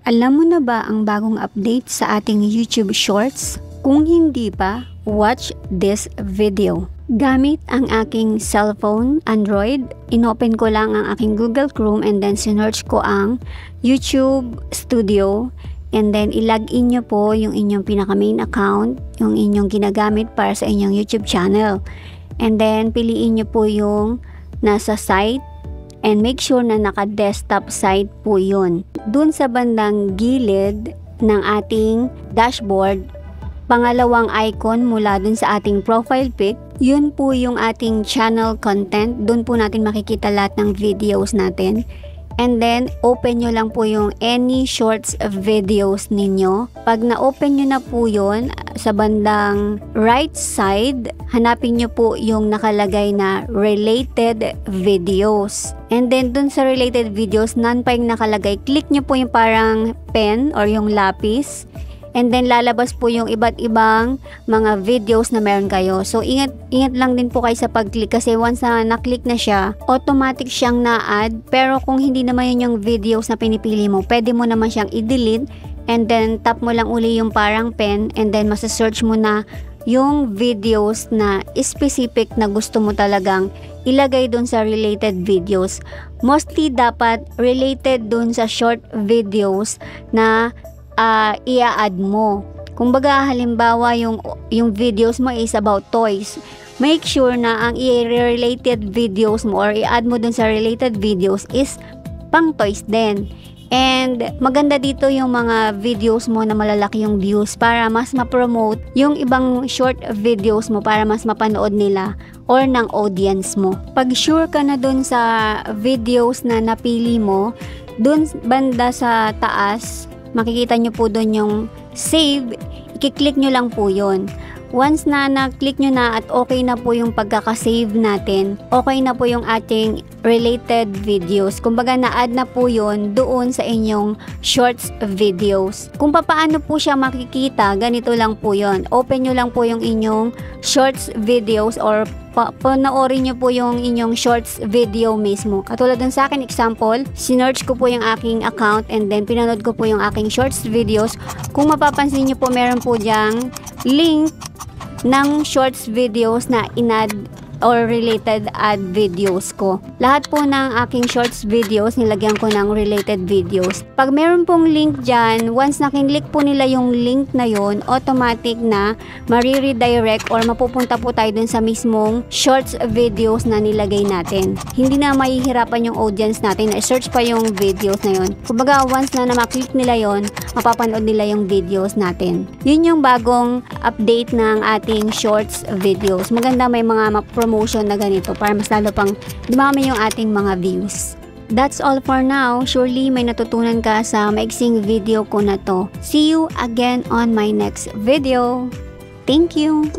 Alam mo na ba ang bagong update sa ating YouTube Shorts? Kung hindi pa, watch this video. Gamit ang aking cellphone, Android, inopen ko lang ang aking Google Chrome and then sinearch ko ang YouTube Studio and then ilagin nyo po yung inyong pinaka-main account, yung inyong ginagamit para sa inyong YouTube channel. And then piliin nyo po yung nasa site and make sure na naka-desktop site po yun. Dun sa bandang gilid ng ating dashboard, pangalawang icon mula dun sa ating profile pic, yun po yung ating channel content. Dun po natin makikita lahat ng videos natin. And then, open nyo lang po yung any shorts videos ninyo. Pag na-open nyo na po yun, sa bandang right side, hanapin nyo po yung nakalagay na related videos. And then, dun sa related videos, none pa yung nakalagay. Click nyo po yung parang pen or yung lapis. And then lalabas po yung iba't ibang mga videos na meron kayo. So ingat lang din po kayo sa pag-click kasi once na na-click na siya, automatic siyang na-add. Pero kung hindi naman yun yung videos na pinipili mo, pwede mo naman siyang i-delete and then tap mo lang uli yung parang pen and then masa-search mo na yung videos na specific na gusto mo talagang ilagay dun sa related videos. Mostly dapat related dun sa short videos na i-add mo. Kumbaga halimbawa yung videos mo is about toys. Make sure na ang i-related videos mo or i-add mo dun sa related videos is pang toys din. And maganda dito yung mga videos mo na malalaki yung views para mas ma-promote yung ibang short videos mo para mas mapanood nila or ng audience mo. Pag sure ka na dun sa videos na napili mo, dun banda sa taas, makikita nyo po doon yung save, i-click nyo lang po yun. Once na na-click nyo na at okay na po yung pagkakasave natin, okay na po yung ating related videos. Kumbaga na-add na po yun doon sa inyong shorts videos. Kung paano po siya makikita, ganito lang po yun. Open nyo lang po yung inyong shorts videos or panoorin nyo po yung inyong shorts video mismo. Katulad dun sa akin, example, sinearch ko po yung aking account and then pinanood ko po yung aking shorts videos. Kung mapapansin nyo po, meron po dyang link ng shorts videos na in-add or related ad videos ko. Lahat po ng aking shorts videos, nilagyan ko ng related videos. Pag meron pong link dyan, once nakin-click po nila yung link na yon, automatic na mariredirect or mapupunta po tayo dun sa mismong shorts videos na nilagay natin. Hindi na mahihirapan yung audience natin na search pa yung videos na yon. Kumbaga, once na maklik nila yon, mapapanood nila yung videos natin. Yun yung bagong update ng ating shorts videos. Maganda may mga promotion na ganito para mas lalo pang dumami yung ating mga views. That's all for now. Surely may natutunan ka sa maiksing video ko na to. See you again on my next video. Thank you!